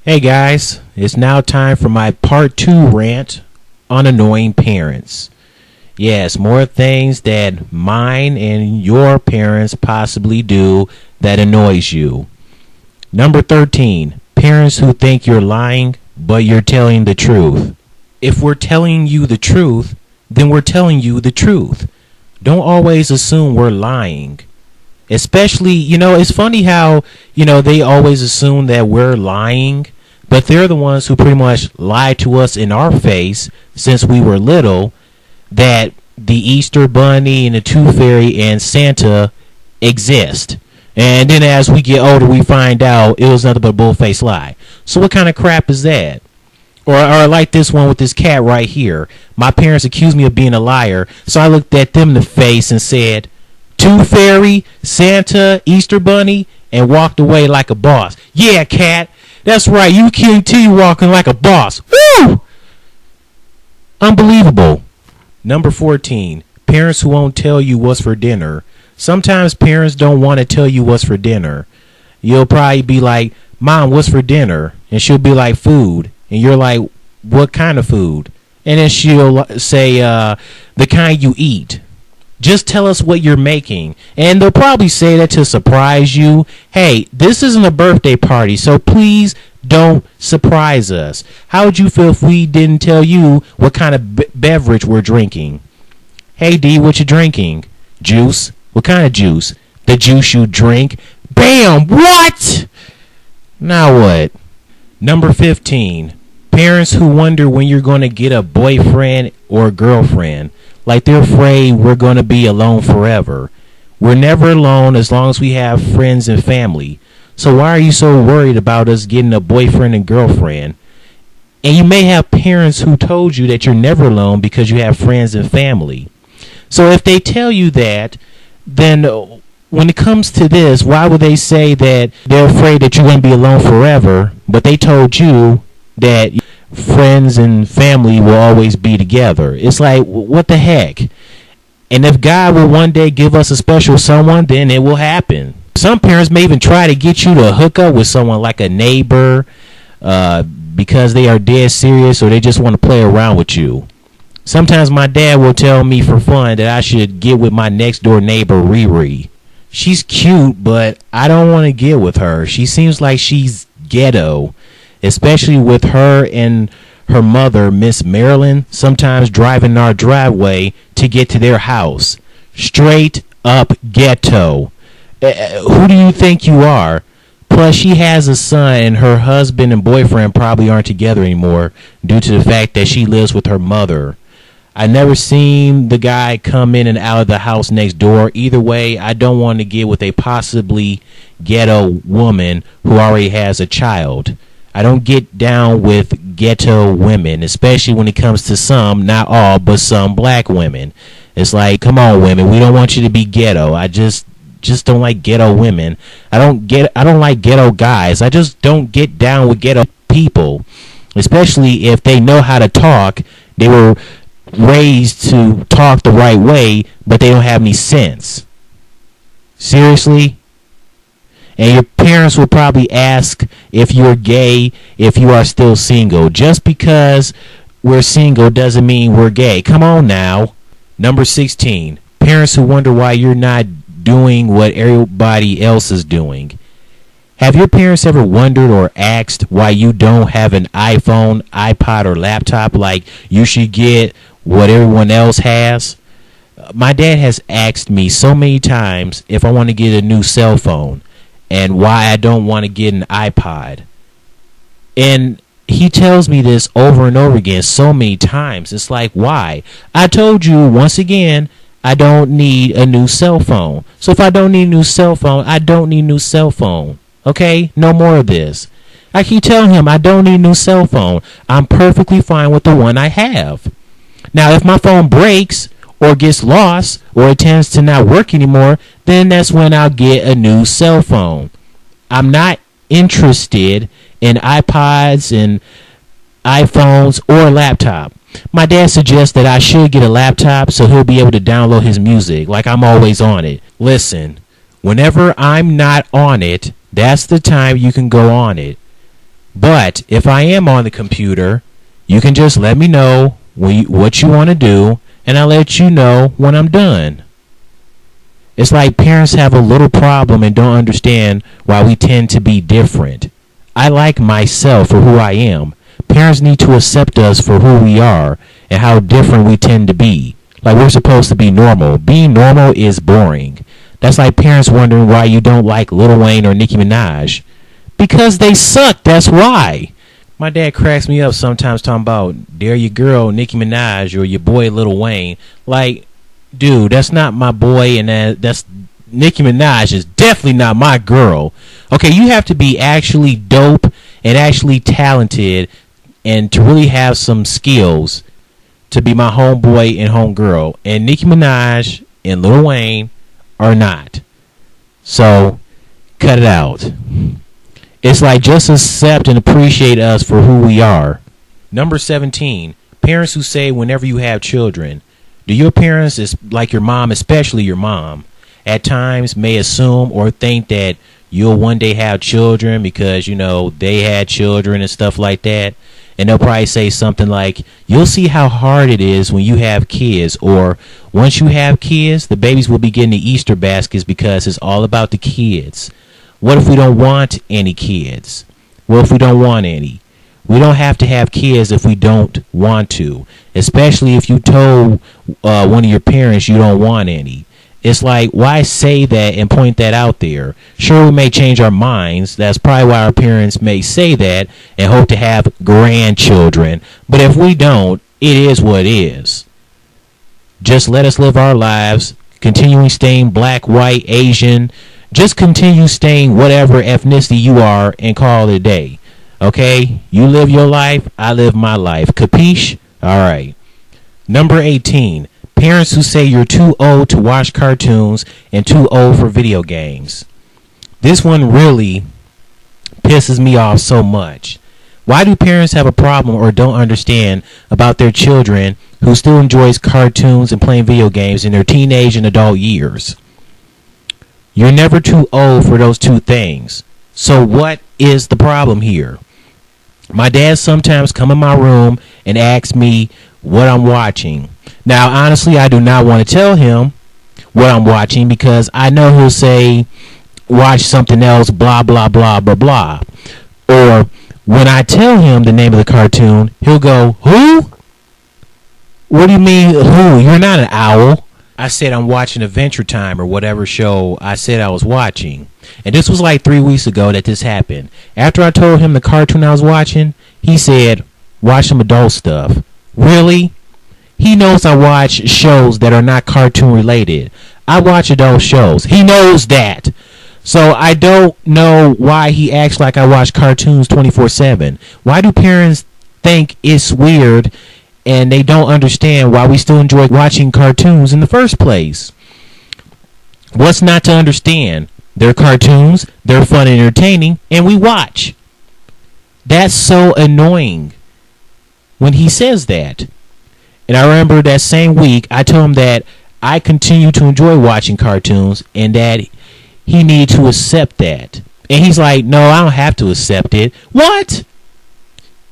Hey guys, it's now time for my part 2 rant on annoying parents. Yes, more things that mine and your parents possibly do that annoys you. Number 13, parents who think you're lying but you're telling the truth. If we're telling you the truth, then we're telling you the truth. Don't always assume we're lying. Especially, it's funny how, they always assume that we're lying, but they're the ones who pretty much lie to us in our face since we were little that the Easter Bunny and the Tooth Fairy and Santa exist. And then as we get older, we find out it was nothing but a bull-faced lie. So what kind of crap is that? Or like this one with this cat right here. My parents accused me of being a liar, so I looked at them in the face and said, Tooth Fairy, Santa, Easter Bunny, and walked away like a boss. Yeah, cat, that's right, you continue walking like a boss. Woo! Unbelievable. Number 14, parents who won't tell you what's for dinner. Sometimes parents don't want to tell you what's for dinner. You'll probably be like, Mom, what's for dinner? And she'll be like, food. And you're like, what kind of food? And then she'll say, the kind you eat. Just tell us what you're making. And they'll probably say that to surprise you. Hey, this isn't a birthday party, so please don't surprise us. How would you feel if we didn't tell you what kind of beverage we're drinking? Hey, D, what you drinking? Juice? What kind of juice? The juice you drink? Bam! What? Now what? Number 15. Parents who wonder when you're going to get a boyfriend or girlfriend. Like they're afraid we're going to be alone forever. We're never alone as long as we have friends and family. So why are you so worried about us getting a boyfriend and girlfriend? And you may have parents who told you that you're never alone because you have friends and family. So if they tell you that, then when it comes to this, why would they say that they're afraid that you're going to be alone forever, but they told you that friends and family will always be together? It's like, what the heck? And if God will one day give us a special someone, then it will happen. Some parents may even try to get you to hook up with someone like a neighbor because they are dead serious or they just want to play around with you. Sometimes my dad will tell me for fun that I should get with my next door neighbor, Riri. She's cute, but I don't want to get with her. She seems like she's ghetto, especially with her and her mother, Miss Marilyn, sometimes driving our driveway to get to their house. Straight up ghetto. Who do you think you are? Plus, she has a son, and her husband and boyfriend probably aren't together anymore due to the fact that she lives with her mother. I never seen the guy come in and out of the house next door. Either way, I don't want to get with a possibly ghetto woman who already has a child. I don't get down with ghetto women, especially when it comes to some, not all, but some black women. It's like, come on, women, we don't want you to be ghetto. I just don't like ghetto women. I don't like ghetto guys. I just don't get down with ghetto people, especially if they know how to talk. They were raised to talk the right way, but they don't have any sense. Seriously? And your parents will probably ask if you're gay if you are still single. Just because we're single doesn't mean we're gay. Come on now. Number 16. Parents who wonder why you're not doing what everybody else is doing. Have your parents ever wondered or asked why you don't have an iPhone, iPod, or laptop like you should get what everyone else has? My dad has asked me so many times if I want to get a new cell phone and why I don't want to get an iPod. And he tells me this over and over again so many times. It's like, why? I told you once again, I don't need a new cell phone. So if I don't need a new cell phone, I don't need a new cell phone. Okay? No more of this. I keep telling him I don't need a new cell phone. I'm perfectly fine with the one I have. Now, if my phone breaks or gets lost or it tends to not work anymore, then that's when I'll get a new cell phone. I'm not interested in iPods and iPhones or a laptop. My dad suggests that I should get a laptop so he'll be able to download his music like I'm always on it. Listen, whenever I'm not on it, that's the time you can go on it. But if I am on the computer, you can just let me know what you want to do, and I'll let you know when I'm done. It's like parents have a little problem and don't understand why we tend to be different. I like myself for who I am. Parents need to accept us for who we are and how different we tend to be. Like we're supposed to be normal. Being normal is boring. That's like parents wondering why you don't like Lil Wayne or Nicki Minaj. Because they suck, that's why. My dad cracks me up sometimes talking about, there your girl Nicki Minaj or your boy Lil Wayne. Like, dude, that's not my boy, and that's Nicki Minaj is definitely not my girl. Okay, you have to be actually dope and actually talented and to really have some skills to be my homeboy and homegirl. And Nicki Minaj and Lil Wayne are not. So, cut it out. It's like just accept and appreciate us for who we are. Number 17, parents who say whenever you have children, do your parents, like your mom, especially your mom, at times may assume or think that you'll one day have children because, you know, they had children and stuff like that. And they'll probably say something like, you'll see how hard it is when you have kids. Or once you have kids, the babies will be getting the Easter baskets because it's all about the kids. What if we don't want any kids? What if we don't want any? We don't have to have kids if we don't want to, especially if you told one of your parents you don't want any. It's like, why say that and point that out there? Sure, we may change our minds. That's probably why our parents may say that and hope to have grandchildren. But if we don't, it is what it is. Just let us live our lives, continuing staying black, white, Asian. Just continue staying whatever ethnicity you are and call it a day. Okay? You live your life, I live my life. Capiche? All right. Number 18. Parents who say you're too old to watch cartoons and too old for video games. This one really pisses me off so much. Why do parents have a problem or don't understand about their children who still enjoys cartoons and playing video games in their teenage and adult years? You're never too old for those two things. So what is the problem here? My dad sometimes come in my room and ask me what I'm watching. Now, honestly, I do not want to tell him what I'm watching because I know he'll say, watch something else, blah, blah, blah, blah, blah. Or when I tell him the name of the cartoon, he'll go, who? What do you mean, who? You're not an owl. I said I'm watching Adventure Time or whatever show I said I was watching. And this was like 3 weeks ago that this happened. After I told him the cartoon I was watching, he said, watch some adult stuff. Really? He knows I watch shows that are not cartoon related. I watch adult shows. He knows that. So I don't know why he acts like I watch cartoons 24/7. Why do parents think it's weird and they don't understand why we still enjoy watching cartoons in the first place? What's not to understand? They're cartoons, they're fun and entertaining, and we watch. That's so annoying when he says that. And I remember that same week, I told him that I continue to enjoy watching cartoons and that he needed to accept that. And he's like, no, I don't have to accept it. What?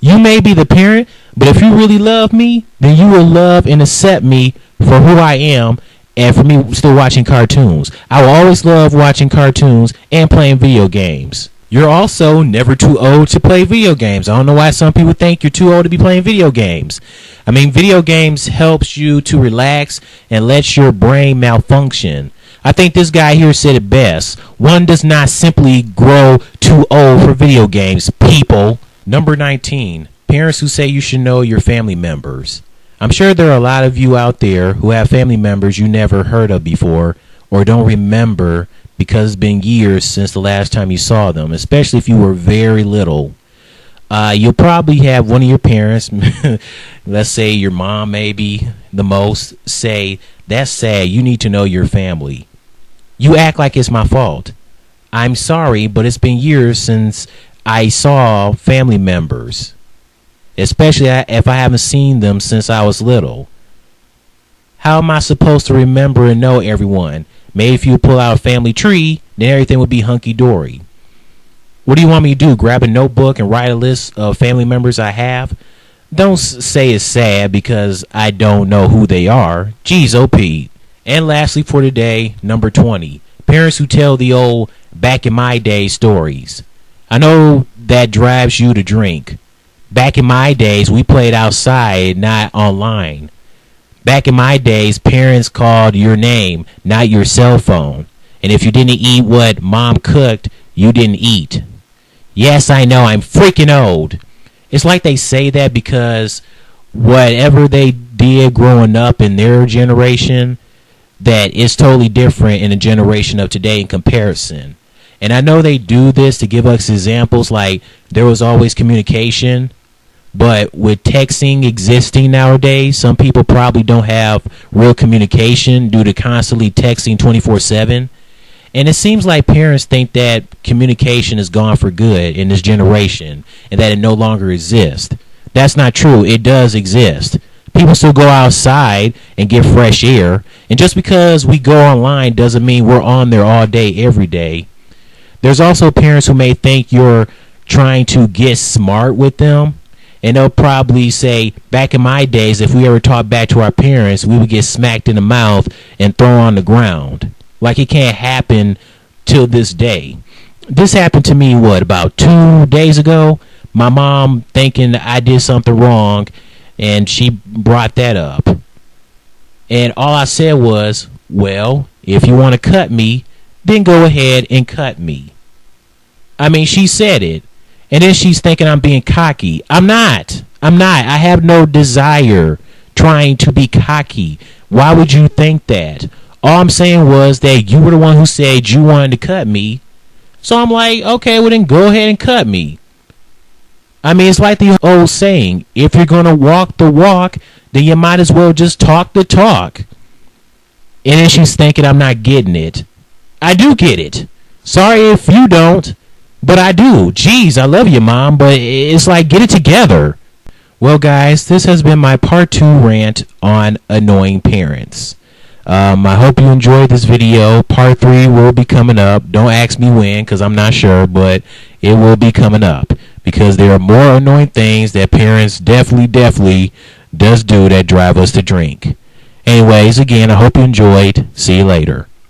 You may be the parent, but if you really love me, then you will love and accept me for who I am and for me still watching cartoons. I will always love watching cartoons and playing video games. You're also never too old to play video games. I don't know why some people think you're too old to be playing video games. I mean, video games helps you to relax and lets your brain malfunction. I think this guy here said it best. One does not simply grow too old for video games, people. Number 19. Parents who say you should know your family members. I'm sure there are a lot of you out there who have family members you never heard of before or don't remember because it's been years since the last time you saw them, especially if you were very little. You'll probably have one of your parents, let's say your mom maybe the most, say, that's sad, you need to know your family. You act like it's my fault. I'm sorry, but it's been years since I saw family members, especially if I haven't seen them since I was little. How am I supposed to remember and know everyone? Maybe if you pull out a family tree, then everything would be hunky-dory. What do you want me to do? Grab a notebook and write a list of family members I have? Don't say it's sad because I don't know who they are. Jeez, Pete. And lastly for today, number 20. Parents who tell the old back in my day stories. I know that drives you to drink. Back in my days, we played outside, not online. Back in my days, parents called your name, not your cell phone. And if you didn't eat what mom cooked, you didn't eat. Yes, I know, I'm freaking old. It's like they say that because whatever they did growing up in their generation, that is totally different in the generation of today in comparison. And I know they do this to give us examples like there was always communication, but with texting existing nowadays, some people probably don't have real communication due to constantly texting 24/7. And it seems like parents think that communication is gone for good in this generation and that it no longer exists. That's not true. It does exist. People still go outside and get fresh air. And just because we go online doesn't mean we're on there all day, every day. There's also parents who may think you're trying to get smart with them. And they'll probably say, back in my days, if we ever talked back to our parents, we would get smacked in the mouth and thrown on the ground. Like it can't happen till this day. This happened to me, about 2 days ago? My mom thinking I did something wrong, and she brought that up. And all I said was, well, if you want to cut me, then go ahead and cut me. I mean, she said it. And then she's thinking I'm being cocky. I'm not. I have no desire trying to be cocky. Why would you think that? All I'm saying was that you were the one who said you wanted to cut me. So I'm like, okay, well then go ahead and cut me. I mean, it's like the old saying, if you're going to walk the walk, then you might as well just talk the talk. And then she's thinking I'm not getting it. I do get it. Sorry if you don't, but I do. Jeez, I love you, Mom, but it's like, get it together. Well, guys, this has been my part 2 rant on annoying parents. I hope you enjoyed this video. Part 3 will be coming up. Don't ask me when because I'm not sure, but it will be coming up because there are more annoying things that parents definitely does do that drive us to drink. Anyways, again, I hope you enjoyed. See you later.